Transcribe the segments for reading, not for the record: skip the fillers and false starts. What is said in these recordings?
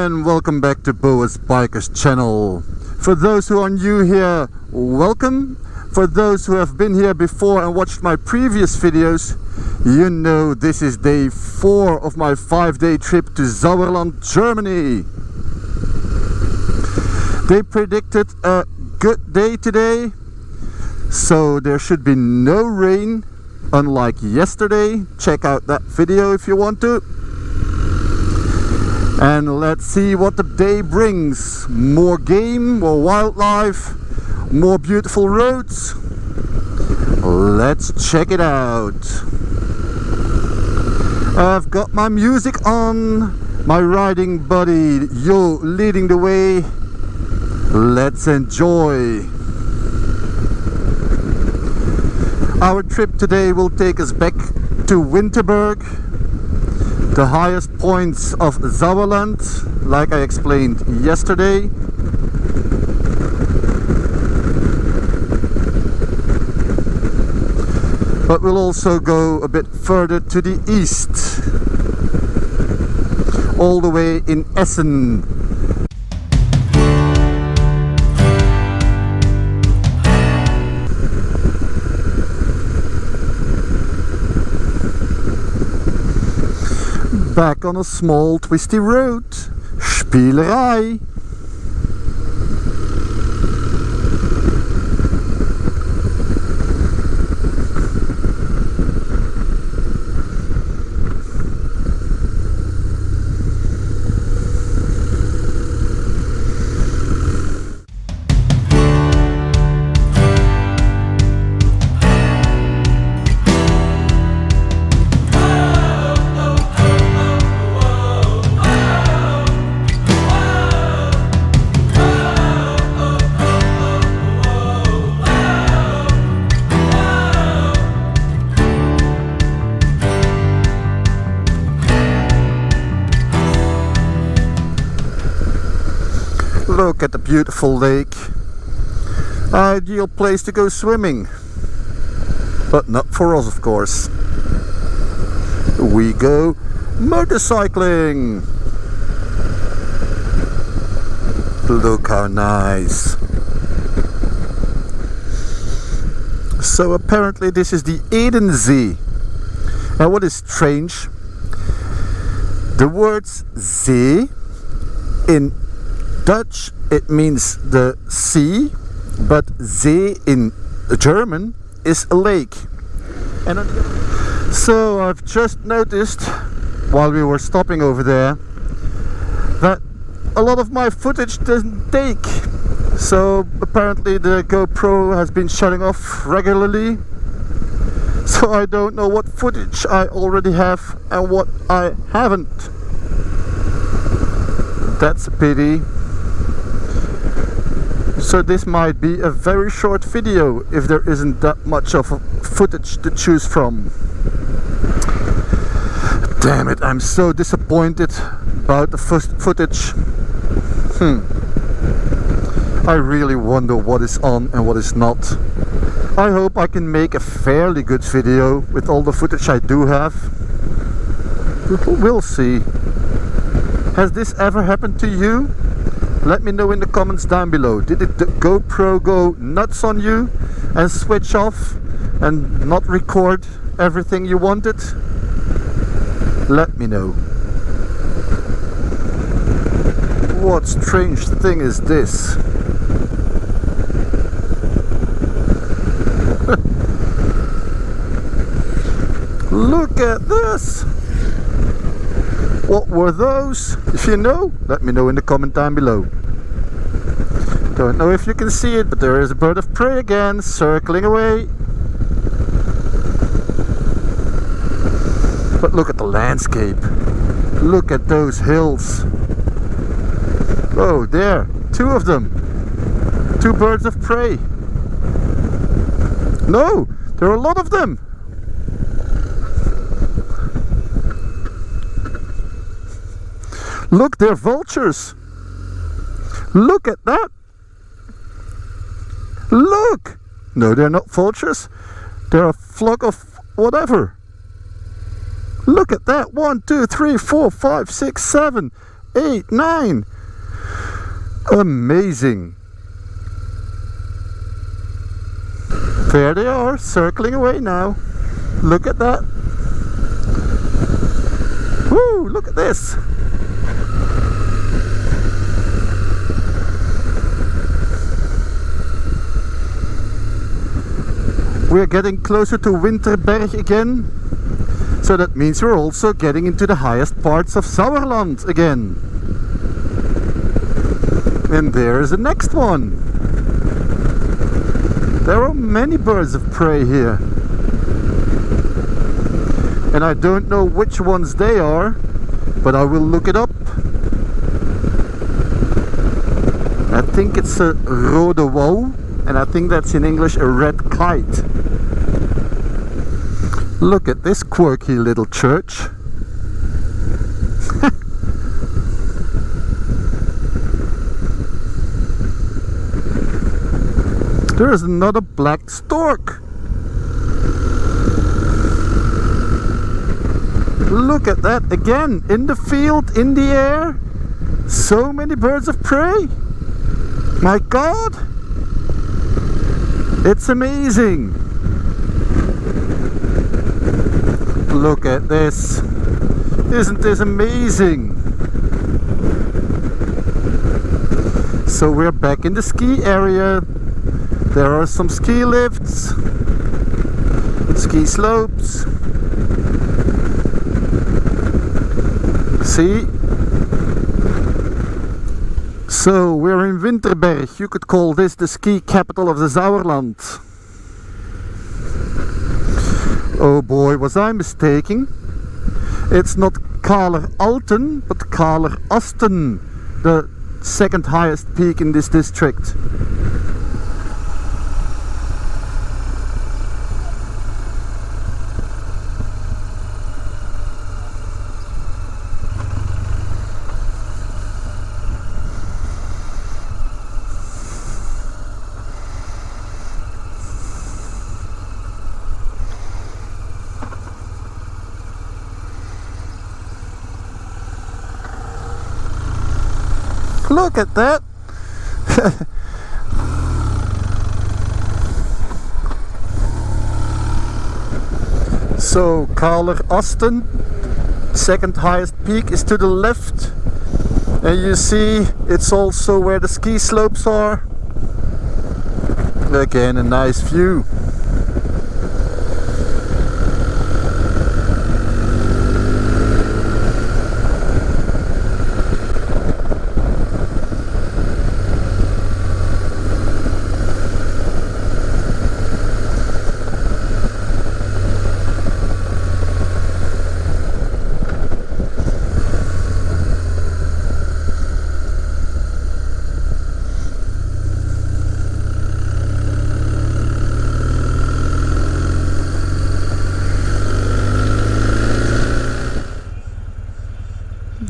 and welcome back to Boa's Bikers channel. For those who are new here, welcome. For those who have been here before and watched my previous videos, you know this is day 4 of my 5-day trip to Sauerland, Germany. They predicted a good day today, so there should be no rain, unlike yesterday. Check out that video if you want to. And let's see what the day brings. More game, more wildlife, more beautiful roads. Let's check it out. I've got my music on, my riding buddy Yo leading the way. Let's enjoy. Our trip today will take us back to Winterberg, the highest points of Sauerland, like I explained yesterday. But we'll also go a bit further to the east, all the way in Essen. Back on a small twisty road. Spielerei. Look at the beautiful lake. Ideal place to go swimming. But not for us, of course. We go motorcycling. Look how nice. So apparently this is the Edensee. And what is strange, the words See in Dutch it means the sea, but See in German is a lake. And so I've just noticed while we were stopping over there that a lot of my footage doesn't take. So apparently the GoPro has been shutting off regularly. So I don't know what footage I already have and what I haven't. That's a pity. So this might be a very short video if there isn't that much of footage to choose from. Damn it, I'm so disappointed about the footage. I really wonder what is on and what is not. I hope I can make a fairly good video with all the footage I do have. We'll see. Has this ever happened to you? Let me know in the comments down below. Did the GoPro go nuts on you and switch off and not record everything you wanted? Let me know. What strange thing is this? Look at this! What were those? If you know, let me know in the comment down below. Don't know if you can see it, but there is a bird of prey again, circling away. But look at the landscape. Look at those hills. Oh, there, 2 of them. 2 birds of prey. No, there are a lot of them. Look, they're vultures. Look at that. Look. No, they're not vultures. They're a flock of whatever. Look at that. 1, 2, 3, 4, 5, 6, 7, 8, 9. Amazing. There they are, circling away now. Look at that. Woo, look at this. We're getting closer to Winterberg again. So that means we're also getting into the highest parts of Sauerland again. And there's the next one. There are many birds of prey here. And I don't know which ones they are, but I will look it up. I think it's a rode wouw, and I think that's in English a red kite. Look at this quirky little church. There's another black stork. Look at that again, in the field, in the air. So many birds of prey. My God. It's amazing. Look at this. Isn't this amazing? So we're back in the ski area. There are some ski lifts, ski slopes. See? So we're in Winterberg. You could call this the ski capital of the Sauerland. Oh boy, was I mistaken. It's not Kaler Alten, but Kaler Asten, the second highest peak in this district. Look at that. So Kaler Asten, second highest peak, is to the left, and you see it's also where the ski slopes are. Again, a nice view.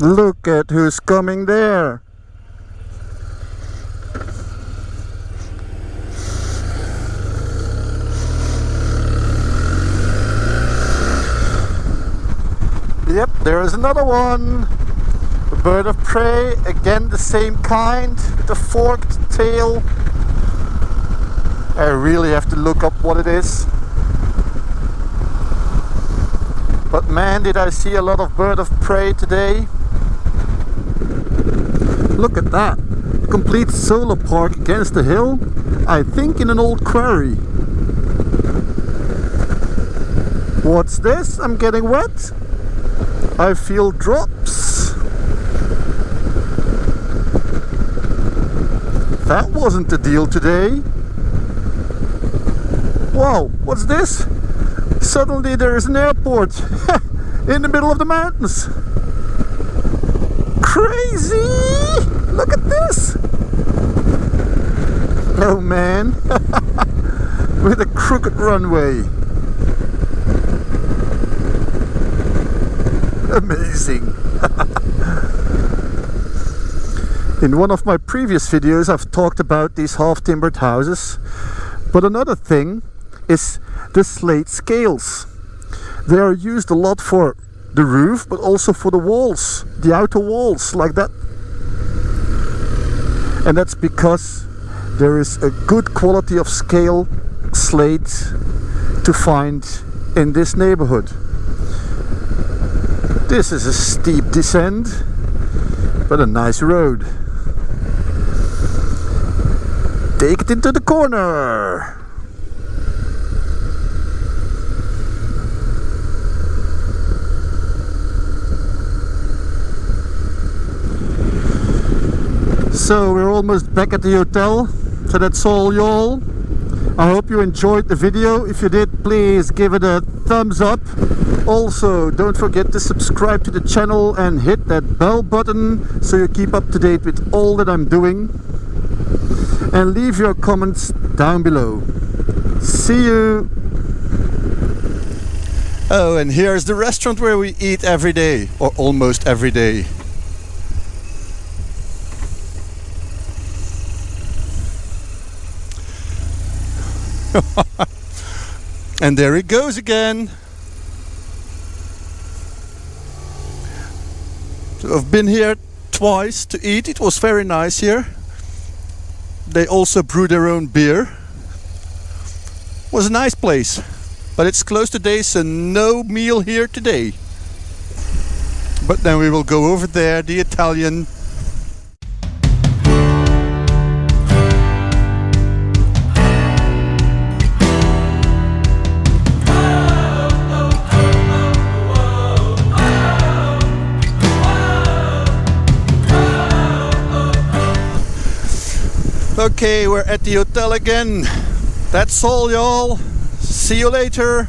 Look at who's coming there. Yep, there is another one. A bird of prey, again the same kind, with a forked tail. I really have to look up what it is. But man, did I see a lot of bird of prey today. Look at that, a complete solar park against the hill, I think in an old quarry. What's this? I'm getting wet. I feel drops. That wasn't the deal today. Wow, what's this? Suddenly there is an airport in the middle of the mountains. Crazy! Look at this! Oh man, with a crooked runway. Amazing. In one of my previous videos I've talked about these half-timbered houses, but another thing is the slate scales. They are used a lot for the roof, but also for the walls, the outer walls, like that. And that's because there is a good quality of scale slate to find in this neighborhood. This is a steep descent, but a nice road. Take it into the corner. So we're almost back at the hotel. So that's all, y'all. I hope you enjoyed the video. If you did, please give it a thumbs up. Also, don't forget to subscribe to the channel and hit that bell button so you keep up to date with all that I'm doing. And leave your comments down below. See you! Oh, and here's the restaurant where we eat every day, or almost every day. And there he goes again. So I've been here twice to eat. It was very nice here. They also brew their own beer. It was a nice place, but it's closed today, so no meal here today. But then we will go over there, the Italian. Okay, we're at the hotel again. That's all, y'all. See you later.